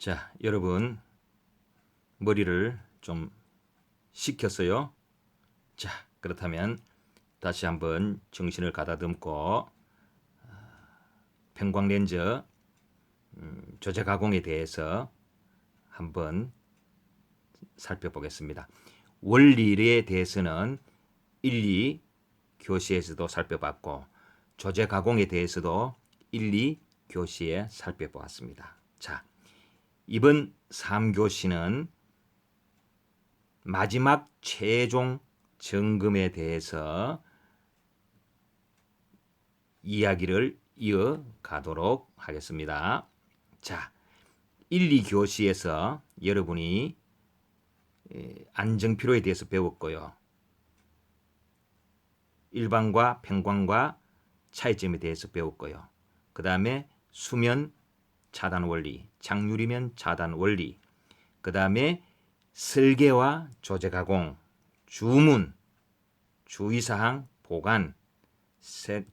자, 여러분 머리를 좀 식혔어요. 자, 그렇다면 다시 한번 정신을 가다듬고 편광렌즈 조제 가공에 대해서 한번 살펴보겠습니다. 원리에 대해서는 1, 2 교시에서도 살펴봤고 조제 가공에 대해서도 1, 2 교시에 살펴보았습니다. 자, 이번 3교시는 마지막 최종 점검에 대해서 이야기를 이어가도록 하겠습니다. 자, 1, 2교시에서 여러분이 안정피로에 대해서 배웠고요. 일반과 편광과 차이점에 대해서 배웠고요. 그 다음에 수면 차단 원리, 장유리면 차단 원리, 그 다음에 설계와 조제 가공, 주문, 주의사항, 보관,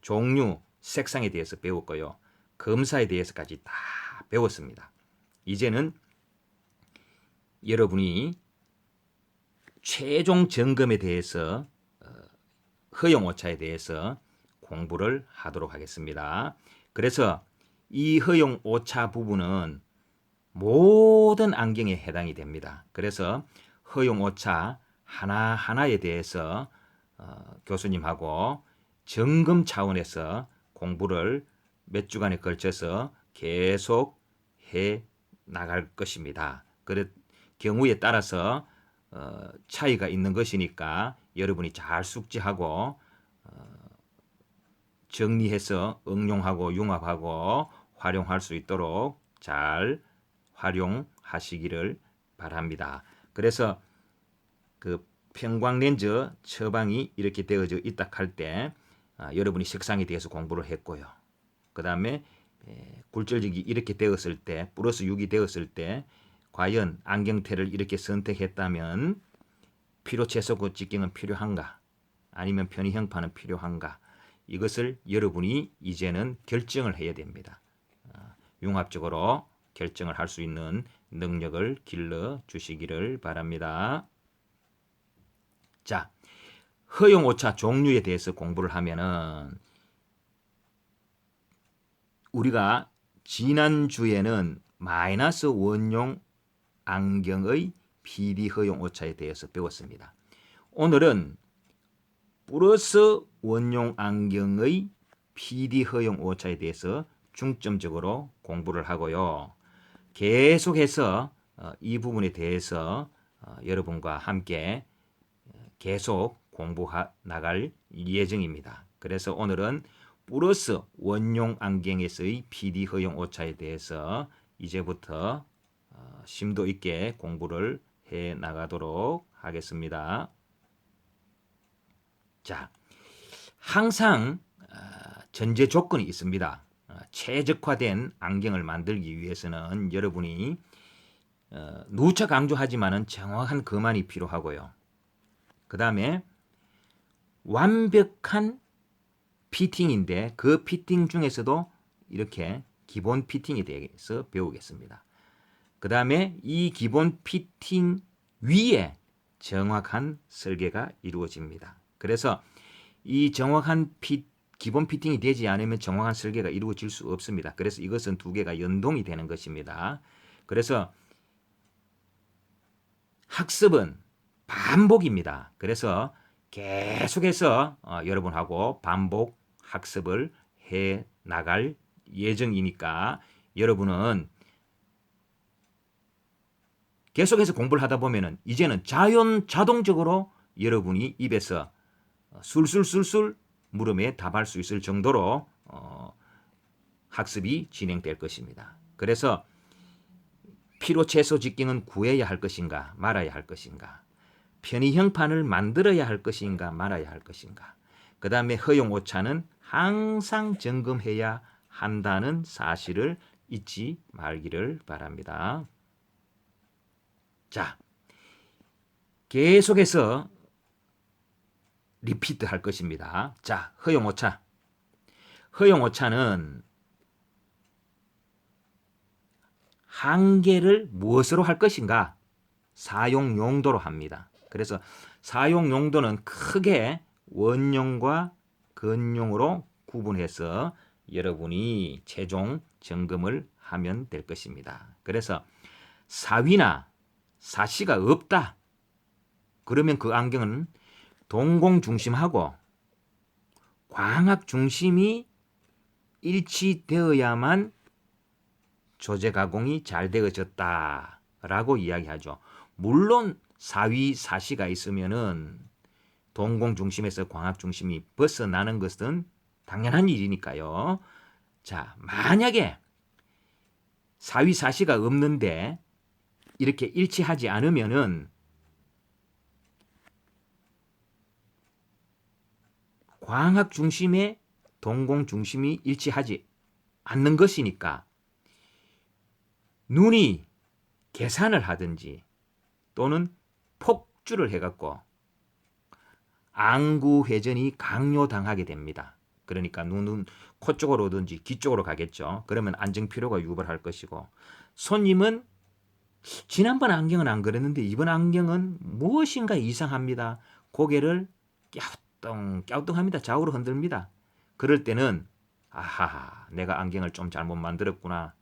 종류, 색상에 대해서 배웠고요. 검사에 대해서까지 다 배웠습니다. 이제는 여러분이 최종 점검에 대해서 허용 오차에 대해서 공부를 하도록 하겠습니다. 그래서 이 허용 오차 부분은 모든 안경에 해당이 됩니다. 그래서 허용 오차 하나하나에 대해서 교수님하고 점검 차원에서 공부를 몇 주간에 걸쳐서 계속 해 나갈 것입니다. 그 경우에 따라서 차이가 있는 것이니까 여러분이 잘 숙지하고 정리해서 응용하고 융합하고 활용할 수 있도록 잘 활용하시기를 바랍니다. 그래서 그 편광렌즈 처방이 이렇게 되어져 있다 할 때 여러분이 색상에 대해서 공부를 했고요. 그 다음에 굴절직이 이렇게 되었을 때 플러스 6이 되었을 때 과연 안경테를 이렇게 선택했다면 피로채소구 직경은 필요한가 아니면 편의형판은 필요한가 이것을 여러분이 이제는 결정을 해야 됩니다. 융합적으로 결정을 할 수 있는 능력을 길러 주시기를 바랍니다. 자, 허용 오차 종류에 대해서 공부를 하면은 우리가 지난주에는 마이너스 원용 안경의 PD 허용 오차에 대해서 배웠습니다. 오늘은 플러스 원용 안경의 PD 허용 오차에 대해서 중점적으로 공부를 하고요. 계속해서 이 부분에 대해서 여러분과 함께 계속 공부해 나갈 예정입니다. 그래서 오늘은 플러스 원용 안경에서의 PD 허용 오차에 대해서 이제부터 심도 있게 공부를 해 나가도록 하겠습니다. 자, 항상 전제 조건이 있습니다. 최적화된 안경을 만들기 위해서는 여러분이 누차 강조하지만은 정확한 검안이 필요하고요. 그 다음에 완벽한 피팅인데 그 피팅 중에서도 이렇게 기본 피팅에 대해서 배우겠습니다. 그 다음에 이 기본 피팅 위에 정확한 설계가 이루어집니다. 그래서 이 정확한 기본 피팅이 되지 않으면 정확한 설계가 이루어질 수 없습니다. 그래서 이것은 두 개가 연동이 되는 것입니다. 그래서 학습은 반복입니다. 그래서 계속해서 여러분하고 반복 학습을 해 나갈 예정이니까 여러분은 계속해서 공부를 하다 보면은 이제는 자동적으로 여러분이 입에서 술술술술 물음에 답할 수 있을 정도로 학습이 진행될 것입니다. 그래서 피로채소 직경은 구해야 할 것인가 말아야 할 것인가 편의형판을 만들어야 할 것인가 말아야 할 것인가 그 다음에 허용 오차는 항상 점검해야 한다는 사실을 잊지 말기를 바랍니다. 자, 계속해서 리피트 할 것입니다. 자, 허용 오차. 허용 오차는 한계를 무엇으로 할 것인가? 사용 용도로 합니다. 그래서 사용 용도는 크게 원용과 근용으로 구분해서 여러분이 최종 점검을 하면 될 것입니다. 그래서 사위나 사시가 없다. 그러면 그 안경은 동공 중심하고 광학 중심이 일치되어야만 조제 가공이 잘 되어졌다라고 이야기하죠. 물론 사위 사시가 있으면은 동공 중심에서 광학 중심이 벗어나는 것은 당연한 일이니까요. 자, 만약에 사위 사시가 없는데 이렇게 일치하지 않으면은 광학 중심에 동공 중심이 일치하지 않는 것이니까 눈이 계산을 하든지 또는 폭주를 해갖고 안구회전이 강요당하게 됩니다. 그러니까 눈은 코 쪽으로 오든지 귀 쪽으로 가겠죠. 그러면 안정피로가 유발할 것이고, 손님은 지난번 안경은 안 그랬는데 이번 안경은 무엇인가 이상합니다. 고개를 갸우뚱갸우뚱합니다. 좌우로 흔듭니다. 그럴 때는 아하, 내가 안경을 좀 잘못 만들었구나.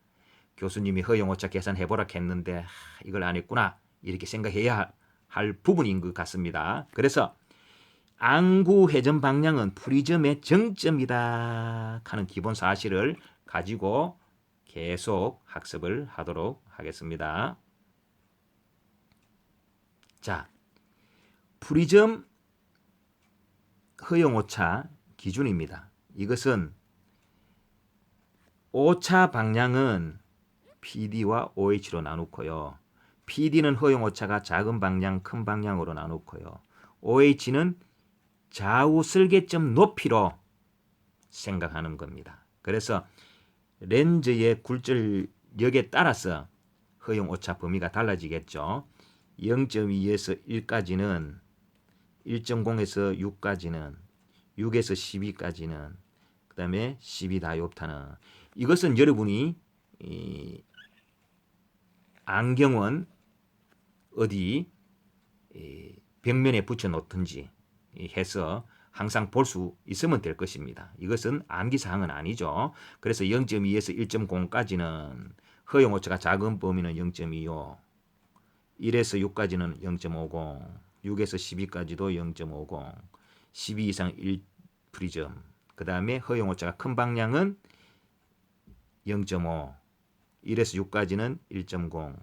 교수님이 허용오차 계산해보라 했는데 이걸 안 했구나. 이렇게 생각해야 할 부분인 것 같습니다. 그래서 안구 회전 방향은 프리즘의 정점이다 하는 기본 사실을 가지고 계속 학습을 하도록 하겠습니다. 자, 프리즘 허용 오차 기준입니다. 이것은 오차 방향은 PD와 OH로 나누고요. PD는 허용 오차가 작은 방향, 큰 방향으로 나누고요. OH는 좌우 설계점 높이로 생각하는 겁니다. 그래서 렌즈의 굴절력에 따라서 허용 오차 범위가 달라지겠죠. 0.2에서 1까지는 1.0에서 6까지는 6에서 12까지는 그 다음에 12 다이옵타는 이것은 여러분이 안경은 어디 벽면에 붙여 놓든지 해서 항상 볼 수 있으면 될 것입니다. 이것은 암기사항은 아니죠. 그래서 0.2에서 1.0까지는 허용 오차가 작은 범위는 0.25, 1에서 6까지는 0.50, 6에서 12까지도 0.50, 12 이상 1 프리즘, 그 다음에 허용 오차가 큰 방향은 0.5, 1에서 6까지는 1.0,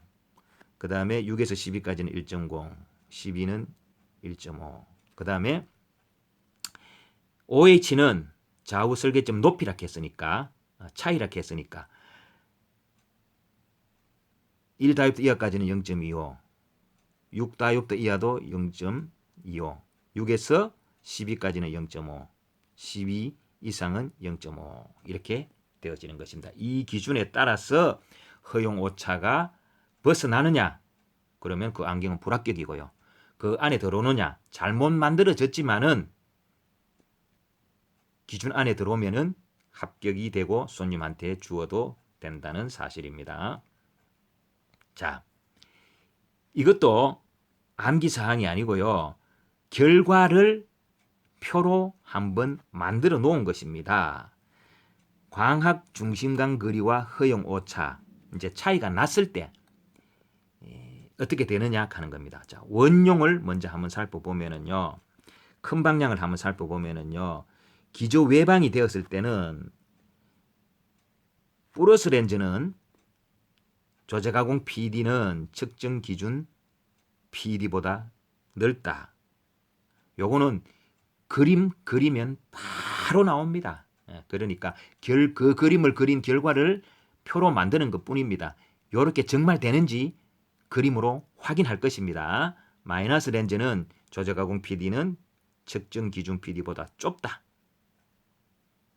그 다음에 6에서 12까지는 1.0, 12는 1.5, 그 다음에 OH는 좌우 설계점 높이라 했으니까 차이라 했으니까 1다이옵트 이하까지는 0.25, 6다이옵트 이하도 0.25, 6에서 12까지는 0.5, 12 이상은 0.5 이렇게 되어지는 것입니다. 이 기준에 따라서 허용 오차가 벗어나느냐 그러면 그 안경은 불합격이고요. 그 안에 들어오느냐 잘못 만들어졌지만은 기준 안에 들어오면은 합격이 되고 손님한테 주어도 된다는 사실입니다. 자, 이것도 암기사항이 아니고요. 결과를 표로 한번 만들어 놓은 것입니다. 광학 중심각 거리와 허용 오차 이제 차이가 났을 때 어떻게 되느냐 하는 겁니다. 자, 원용을 먼저 한번 살펴보면은요. 큰 방향을 한번 살펴보면은요. 기조 외방이 되었을 때는 플러스 렌즈는 조제 가공 PD는 측정 기준 PD보다 넓다. 요거는 그림 그리면 바로 나옵니다. 그러니까 그 그림을 그린 결과를 표로 만드는 것뿐입니다. 이렇게 정말 되는지 그림으로 확인할 것입니다. 마이너스 렌즈는 조제 가공 PD는 측정 기준 PD보다 좁다.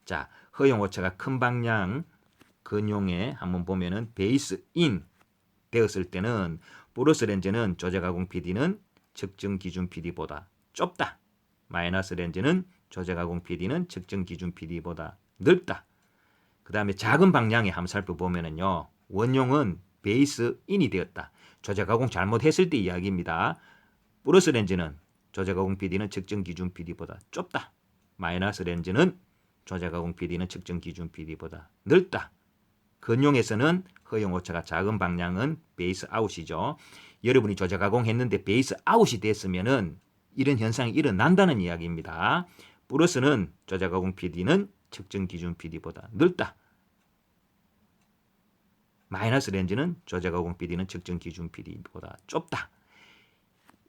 자, 허용 오차가 큰 방향 근용에 한번 보면은 베이스 인 되었을 때는 플러스 렌즈는 조제 가공 PD는 측정 기준 PD보다 좁다. 마이너스 렌즈는 조제 가공 PD는 측정 기준 PD보다 넓다. 그 다음에 작은 방향에 한번 살펴보면은요. 원용은 베이스 인이 되었다. 조제 가공 잘못했을 때 이야기입니다. 플러스 렌즈는 조제 가공 PD는 측정 기준 PD보다 좁다. 마이너스 렌즈는 조제 가공 PD는 측정 기준 PD보다 넓다. 근용에서는 허용 오차가 작은 방향은 베이스 아웃이죠. 여러분이 조제 가공했는데 베이스 아웃이 됐으면은 이런 현상이 일어난다는 이야기입니다. 플러스는 조제 가공 PD는 측정 기준 PD보다 넓다. 마이너스 렌즈는 조제 가공 PD는 측정 기준 PD보다 좁다.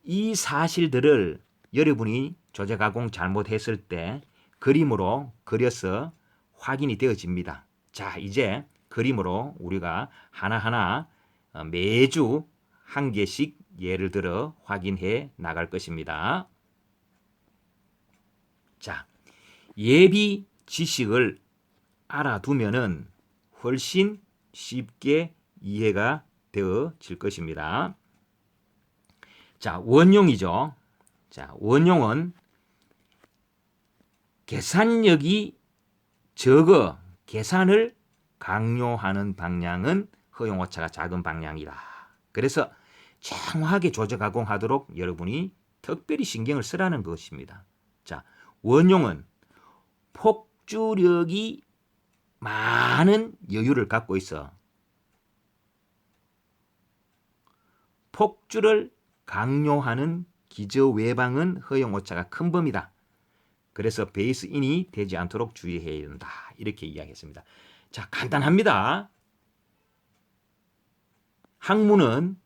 이 사실들을 여러분이 조제 가공 잘못했을 때 그림으로 그려서 확인이 되어집니다. 자, 이제 그림으로 우리가 하나하나 매주 한 개씩 예를 들어 확인해 나갈 것입니다. 자, 예비 지식을 알아두면은 훨씬 쉽게 이해가 되어질 것입니다. 자, 원용이죠. 자, 원용은 계산력이 적어 계산을 강요하는 방향은 허용 오차가 작은 방향이다. 그래서 정확하게 조제 가공하도록 여러분이 특별히 신경을 쓰라는 것입니다. 자, 원용은 폭주력이 많은 여유를 갖고 있어 폭주를 강요하는 기저 외방은 허용 오차가 큰 범위다. 그래서 베이스 인이 되지 않도록 주의해야 된다. 이렇게 이야기했습니다. 자, 간단합니다. 학문은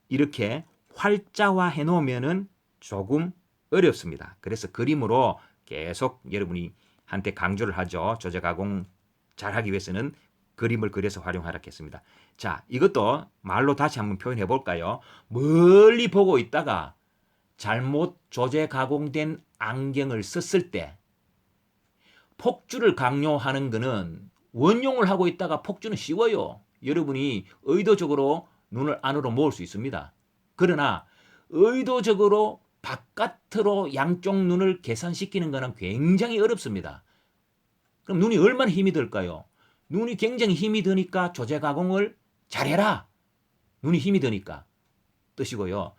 이렇게 활자화해 놓으면은 조금 어렵습니다. 그래서 그림으로 계속 여러분이 한테 강조를 하죠. 조제 가공 잘하기 위해서는 그림을 그려서 활용하라 했습니다. 자, 이것도 말로 다시 한번 표현해 볼까요? 멀리 보고 있다가 잘못 조제 가공된 안경을 썼을 때 폭주를 강요하는 것은 원용을 하고 있다가 폭주는 쉬워요. 여러분이 의도적으로 눈을 안으로 모을 수 있습니다. 그러나 의도적으로 바깥으로 양쪽 눈을 계산시키는 것은 굉장히 어렵습니다. 그럼 눈이 얼마나 힘이 들까요? 눈이 굉장히 힘이 드니까 조제 가공을 잘해라. 눈이 힘이 드니까 뜻이고요.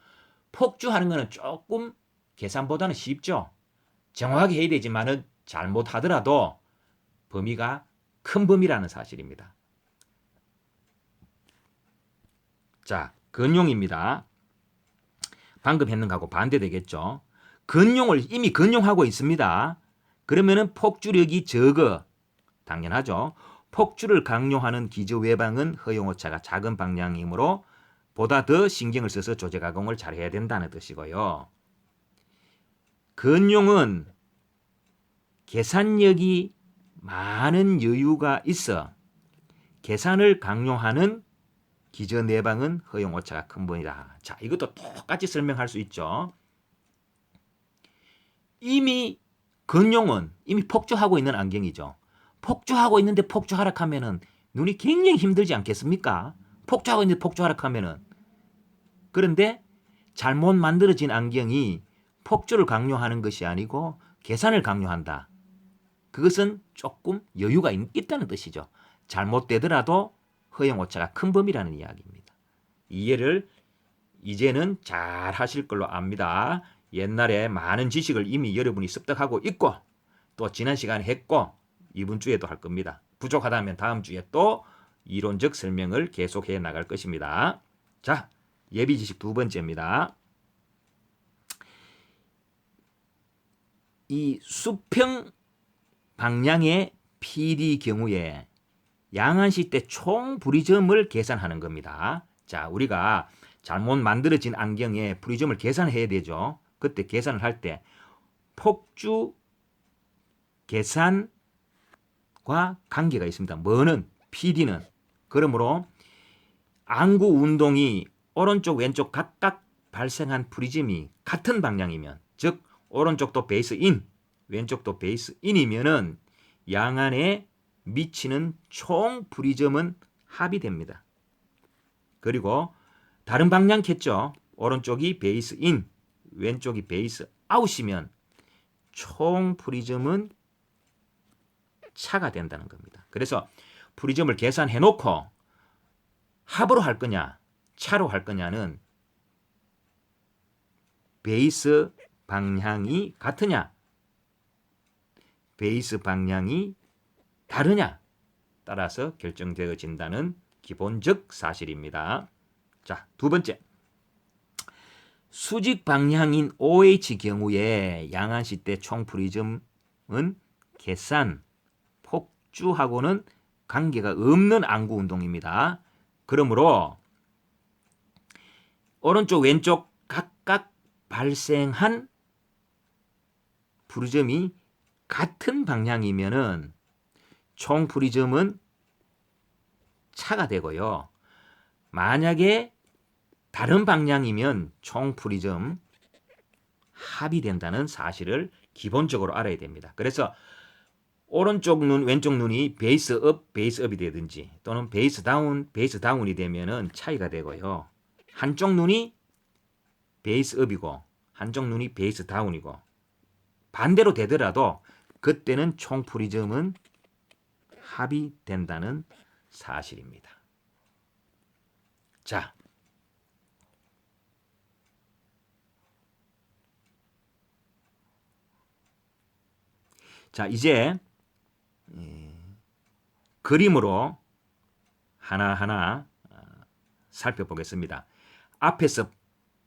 폭주하는 것은 조금 계산보다는 쉽죠. 정확하게 해야 되지만은 잘못하더라도 범위가 큰 범위라는 사실입니다. 자, 근용입니다. 방금 했는 거하고 반대되겠죠. 근용을 이미 근용하고 있습니다. 그러면은 폭주력이 적어. 당연하죠. 폭주를 강요하는 기저 외방은 허용 오차가 작은 방향이므로 보다 더 신경을 써서 조제 가공을 잘해야 된다는 뜻이고요. 근용은 계산력이 많은 여유가 있어 계산을 강요하는 기저 내방은 허용 오차가 큰 범위다. 자, 이것도 똑같이 설명할 수 있죠. 이미 근용은 이미 폭주하고 있는 안경이죠. 폭주하고 있는데 폭주하라 하면은 눈이 굉장히 힘들지 않겠습니까? 폭주하고 있는데 폭주하라 하면은. 그런데 잘못 만들어진 안경이 폭주를 강요하는 것이 아니고 계산을 강요한다. 그것은 조금 여유가 있다는 뜻이죠. 잘못되더라도 허용 오차가 큰 범위라는 이야기입니다. 이해를 이제는 잘 하실 걸로 압니다. 옛날에 많은 지식을 이미 여러분이 습득하고 있고 또 지난 시간에 했고 이번 주에도 할 겁니다. 부족하다면 다음 주에 또 이론적 설명을 계속해 나갈 것입니다. 자, 예비 지식 두 번째입니다. 이 수평 방향의 PD 경우에 양안시 때 총 불이점을 계산하는 겁니다. 자, 우리가 잘못 만들어진 안경에 불이점을 계산해야 되죠. 그때 계산을 할 때 폭주 계산과 관계가 있습니다. 뭐는? PD는. 그러므로 안구 운동이 오른쪽 왼쪽 각각 발생한 프리즘이 같은 방향이면, 즉 오른쪽도 베이스 인, 왼쪽도 베이스 인이면은 양안에 미치는 총 프리즘은 합이 됩니다. 그리고 다른 방향겠죠. 오른쪽이 베이스 인, 왼쪽이 베이스 아웃이면 총 프리즘은 차가 된다는 겁니다. 그래서 프리즘을 계산해 놓고 합으로 할 거냐, 차로 할 거냐는 베이스 방향이 같으냐, 베이스 방향이 다르냐 따라서 결정되어진다는 기본적 사실입니다. 자, 두 번째. 수직 방향인 OH 경우에 양한시 대 총프리즘은 계산, 폭주하고는 관계가 없는 안구 운동입니다. 그러므로 오른쪽 왼쪽 각각 발생한 프리즘이 같은 방향이면은 총 프리즘은 차가 되고요. 만약에 다른 방향이면 총 프리즘 합이 된다는 사실을 기본적으로 알아야 됩니다. 그래서 오른쪽 눈, 왼쪽 눈이 베이스 업이 되든지 또는 베이스 다운이 되면은 차이가 되고요. 한쪽 눈이 베이스 업이고 한쪽 눈이 베이스 다운이고 반대로 되더라도 그때는 총 프리즘은 합이 된다는 사실입니다. 자, 이제 그림으로 하나하나 살펴보겠습니다. 앞에서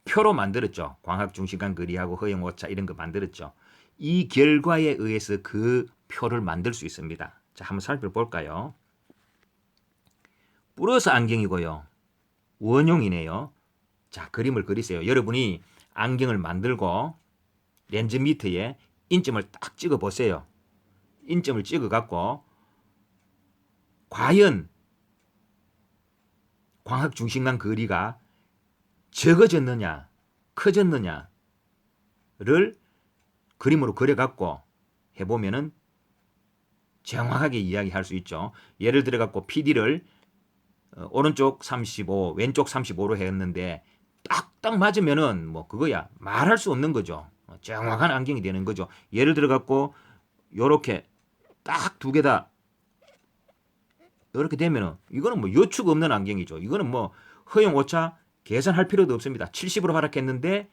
표로 만들었죠. 광학중심관 거리하고 허용오차 이런 거 만들었죠. 이 결과에 의해서 그 표를 만들 수 있습니다. 자, 한번 살펴볼까요? 플러스 안경이고요. 원용이네요. 자, 그림을 그리세요. 여러분이 안경을 만들고 렌즈 밑에 인점을 딱 찍어 보세요. 인점을 찍어 갖고 과연 광학중심관 거리가 적어졌느냐 커졌느냐를 그림으로 그려갖고 해보면은 정확하게 이야기할 수 있죠. 예를 들어 갖고 PD를 오른쪽 35 왼쪽 35로 했는데 딱딱 맞으면은 뭐 그거야 말할 수 없는 거죠. 정확한 안경이 되는 거죠. 예를 들어 갖고 요렇게 딱 두 개 다 이렇게 되면은 이거는 뭐 요축 없는 안경이죠. 이거는 뭐 허용 오차 계산할 필요도 없습니다. 70으로 하락했는데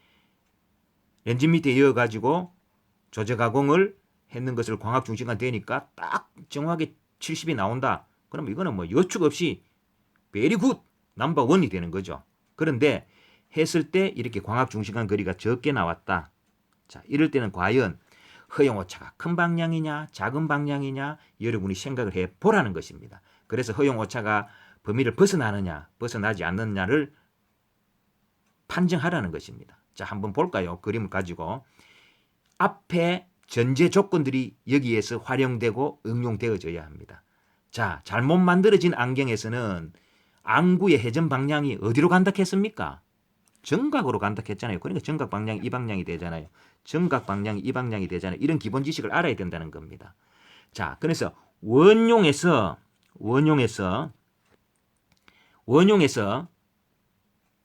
렌즈 밑에 이어가지고 조제 가공을 했는 것을 광학 중심관 되니까 딱 정확하게 70이 나온다. 그러면 이거는 뭐 요축 없이 베리 굿 넘버 원이 되는 거죠. 그런데 했을 때 이렇게 광학 중심관 거리가 적게 나왔다. 자, 이럴 때는 과연 허용 오차가 큰 방향이냐 작은 방향이냐 여러분이 생각을 해 보라는 것입니다. 그래서 허용 오차가 범위를 벗어나느냐 벗어나지 않느냐를 판정하라는 것입니다. 자, 한번 볼까요? 그림을 가지고 앞에 전제 조건들이 여기에서 활용되고 응용되어져야 합니다. 자, 잘못 만들어진 안경에서는 안구의 회전 방향이 어디로 간다 했습니까? 정각으로 간다 했잖아요. 그러니까 정각 방향이 이 방향이 되잖아요. 정각 방향이 이 방향이 되잖아요. 이런 기본 지식을 알아야 된다는 겁니다. 자, 그래서 원용에서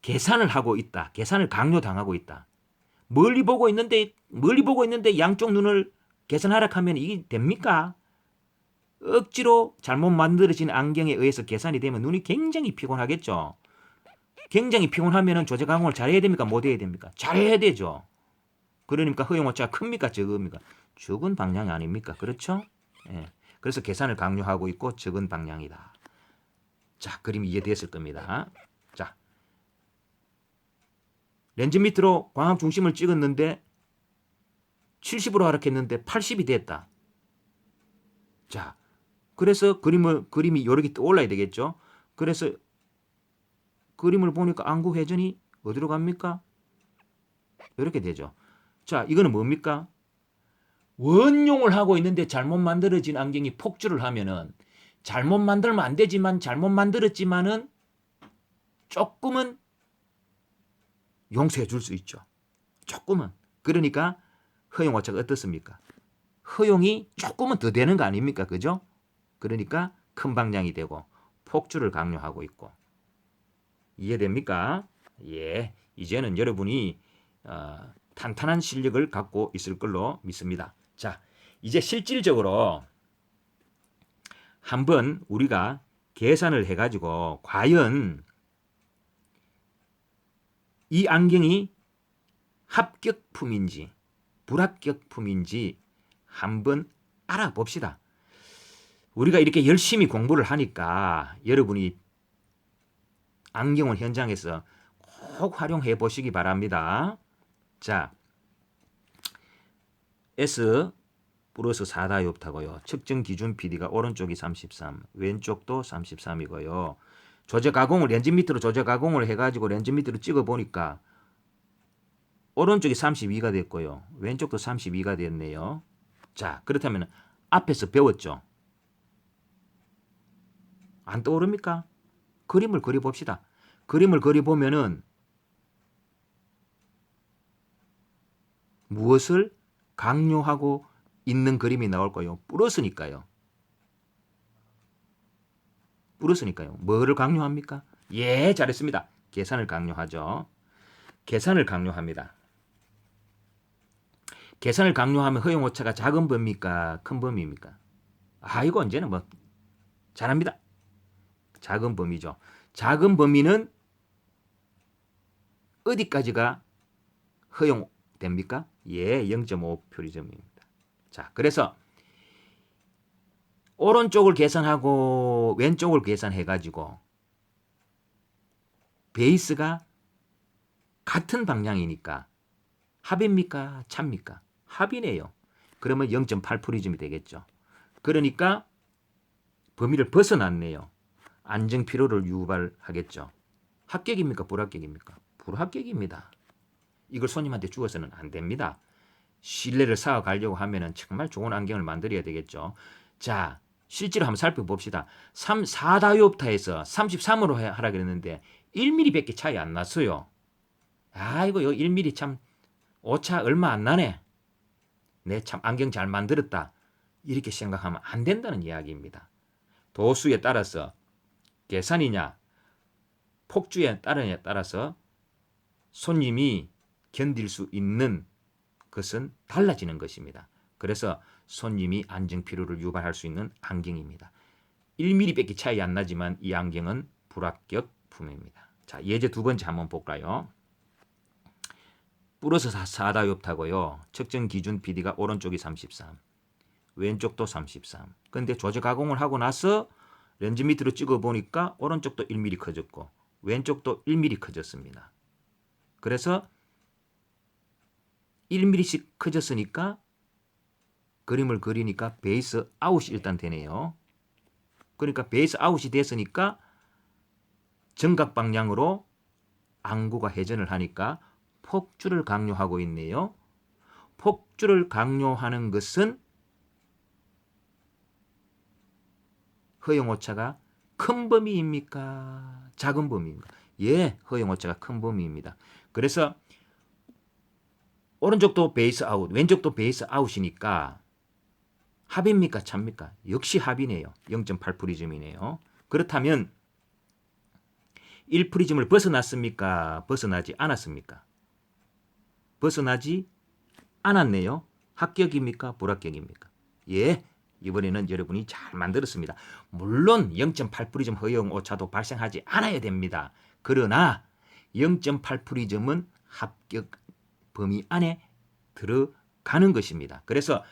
계산을 하고 있다. 계산을 강요당하고 있다. 멀리 보고 있는데 양쪽 눈을 계산하라 하면 이게 됩니까? 억지로 잘못 만들어진 안경에 의해서 계산이 되면 눈이 굉장히 피곤하겠죠. 굉장히 피곤하면 조제 가공을 잘해야 됩니까? 못 해야 됩니까? 잘해야 되죠. 그러니까 허용 오차가 큽니까? 적습니까? 적은 방향이 아닙니까? 그렇죠? 예. 그래서 계산을 강요하고 있고 적은 방향이다. 자, 그림이 이해됐을 겁니다. 자, 렌즈 밑으로 광학 중심을 찍었는데 70으로 하락했는데 80이 됐다. 자, 그래서 그림이 이렇게 떠올라야 되겠죠. 그래서 그림을 보니까 안구 회전이 어디로 갑니까? 이렇게 되죠. 자, 이거는 뭡니까? 원용을 하고 있는데 잘못 만들어진 안경이 폭주를 하면은 잘못 만들면 안 되지만 잘못 만들었지만은 조금은 용서해 줄 수 있죠. 조금은. 그러니까 허용 오차가 어떻습니까? 허용이 조금은 더 되는 거 아닙니까? 그죠? 그러니까 큰 방향이 되고 폭주를 강요하고 있고. 이해됩니까? 예. 이제는 여러분이 탄탄한 실력을 갖고 있을 걸로 믿습니다. 자, 이제 실질적으로 한번 우리가 계산을 해가지고 과연 이 안경이 합격품인지 불합격품인지 한번 알아봅시다. 우리가 이렇게 열심히 공부를 하니까 여러분이 안경을 현장에서 꼭 활용해 보시기 바랍니다. 자, S 플러스 4다이옵타고요. 측정 기준 PD가 오른쪽이 33, 왼쪽도 33이고요. 조제 가공을 렌즈 밑으로 조제 가공을 해가지고 렌즈 밑으로 찍어 보니까 오른쪽이 32가 됐고요. 왼쪽도 32가 됐네요. 자, 그렇다면 앞에서 배웠죠? 안 떠오릅니까? 그림을 그려봅시다. 그림을 그려보면은 무엇을 강요하고 있는 그림이 나올 거예요. 플러스니까요. 플러스니까요. 뭐를 강요합니까? 예, 잘했습니다. 계산을 강요하죠. 계산을 강요합니다. 계산을 강요하면 허용오차가 작은 범위입니까? 큰 범위입니까? 아, 이거 언제는 뭐 잘합니다. 작은 범위죠. 작은 범위는 어디까지가 허용됩니까? 예, 0.5 프리즘입니다. 자, 그래서 오른쪽을 계산하고 왼쪽을 계산해가지고 베이스가 같은 방향이니까 합입니까? 차입니까? 합이네요. 그러면 0.8 프리즘이 되겠죠. 그러니까 범위를 벗어났네요. 안정 피로를 유발하겠죠. 합격입니까? 불합격입니까? 불합격입니다. 이걸 손님한테 주어서는 안 됩니다. 신뢰를 쌓아가려고 하면 정말 좋은 안경을 만들어야 되겠죠. 자, 실제로 한번 살펴봅시다. 4다이옵타에서 33으로 하라 그랬는데 1mm밖에 차이 안 났어요. 아이고, 1mm 참 오차 얼마 안 나네. 내 참 안경 잘 만들었다. 이렇게 생각하면 안 된다는 이야기입니다. 도수에 따라서 계산이냐 폭주에 따라서 손님이 견딜 수 있는 것은 달라지는 것입니다. 그래서 손님이 안정 피로를 유발할 수 있는 안경입니다. 1mm밖에 차이 안 나지만 이 안경은 불합격품입니다. 자, 예제 두 번째 한번 볼까요? 플러스 4다이옵타고요. 측정 기준 PD가 오른쪽이 33, 왼쪽도 33. 근데 조제 가공을 하고 나서 렌즈 밑으로 찍어 보니까 오른쪽도 1mm 커졌고 왼쪽도 1mm 커졌습니다. 그래서 1mm씩 커졌으니까 그림을 그리니까 베이스 아웃이 일단 되네요. 그러니까 베이스 아웃이 됐으니까 정각 방향으로 안구가 회전을 하니까 폭주를 강요하고 있네요. 폭주를 강요하는 것은 허용오차가 큰 범위입니까? 작은 범위입니까? 예, 허용오차가 큰 범위입니다. 그래서 오른쪽도 베이스 아웃, 왼쪽도 베이스 아웃이니까 합입니까? 차입니까? 역시 합이네요. 0.8 프리즘이네요. 그렇다면 1 프리즘을 벗어났습니까? 벗어나지 않았습니까? 벗어나지 않았네요. 합격입니까? 불합격입니까? 예, 이번에는 여러분이 잘 만들었습니다. 물론 0.8 프리즘 허용 오차도 발생하지 않아야 됩니다. 그러나 0.8 프리즘은 합격 범위 안에 들어가는 것입니다. 그래서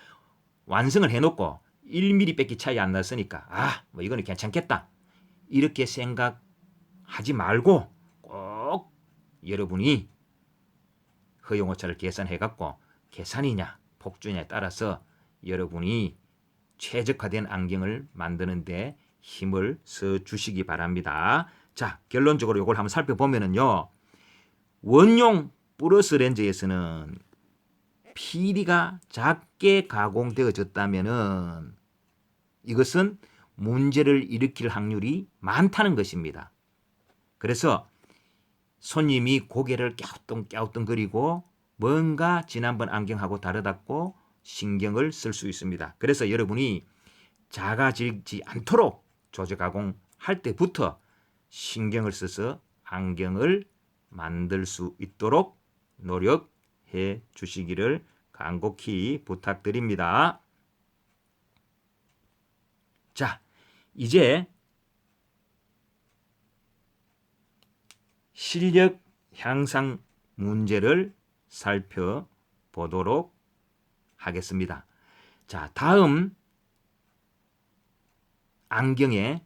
완성을 해놓고 1mm밖에 차이 안 났으니까 뭐 이거는 괜찮겠다 이렇게 생각하지 말고 꼭 여러분이 허용오차를 계산해갖고 계산이냐 폭주냐에 따라서 여러분이 최적화된 안경을 만드는데 힘을 써 주시기 바랍니다. 자, 결론적으로 이걸 한번 살펴보면은요. 원용 플러스 렌즈에서는 PD가 작게 가공되어졌다면은 이것은 문제를 일으킬 확률이 많다는 것입니다. 그래서 손님이 고개를 갸우뚱갸우뚱거리고 뭔가 지난번 안경하고 다르다고 신경을 쓸 수 있습니다. 그래서 여러분이 작아지지 않도록 조제 가공할 때부터 신경을 써서 안경을 만들 수 있도록 노력해 주시기를 간곡히 부탁드립니다. 자, 이제 실력 향상 문제를 살펴보도록 하겠습니다. 자, 다음 안경의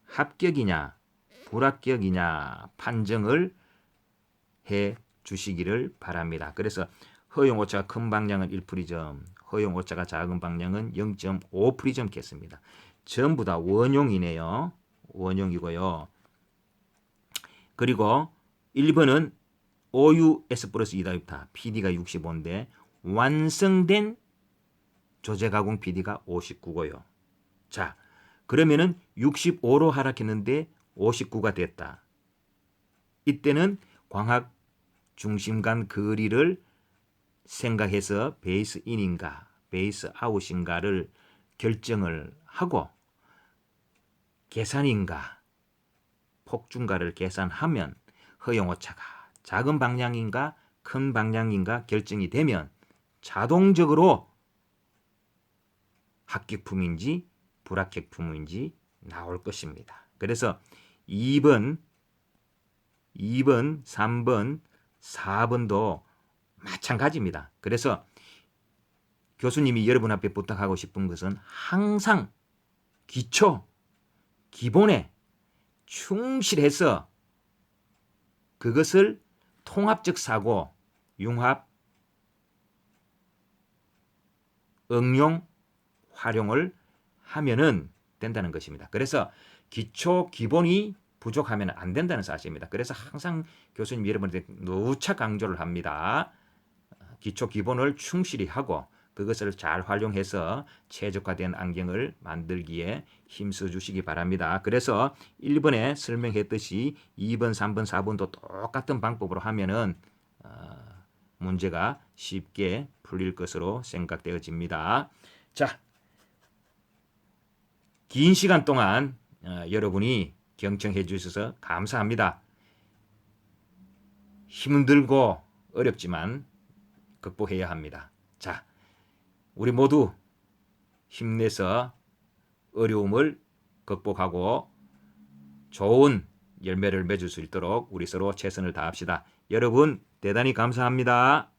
합격이냐 불합격이냐 판정을 해 주시기를 바랍니다. 그래서 허용 오차가 큰 방향은 1프리즘, 허용 오차가 작은 방향은 0.5프리즘 겠습니다. 전부 다 원용이네요. 원용이고요. 그리고 1번은 OUS 플러스 2다유타 PD가 65인데 완성된 조제가공 PD가 59고요. 자, 그러면은 65로 하락했는데 59가 됐다. 이때는 광학 중심간 거리를 생각해서 베이스 인인가 베이스 아웃인가를 결정을 하고 계산인가 폭중가를 계산하면 허용오차가 작은 방향인가 큰 방향인가 결정이 되면 자동적으로 합격품인지 불합격품인지 나올 것입니다. 그래서 2번, 3번, 4번도 마찬가지입니다. 그래서 교수님이 여러분 앞에 부탁하고 싶은 것은 항상 기초, 기본에 충실해서 그것을 통합적 사고, 융합, 응용, 활용을 하면은 된다는 것입니다. 그래서 기초, 기본이 부족하면 안 된다는 사실입니다. 그래서 항상 교수님 여러분한테 누차 강조를 합니다. 기초, 기본을 충실히 하고 그것을 잘 활용해서 최적화된 안경을 만들기에 힘써 주시기 바랍니다. 그래서 1번에 설명했듯이 2번, 3번, 4번도 똑같은 방법으로 하면은 문제가 쉽게 풀릴 것으로 생각되어집니다. 자, 긴 시간 동안 여러분이 경청해 주셔서 감사합니다. 힘들고 어렵지만 극복해야 합니다. 자, 우리 모두 힘내서 어려움을 극복하고 좋은 열매를 맺을 수 있도록 우리 서로 최선을 다합시다. 여러분 대단히 감사합니다.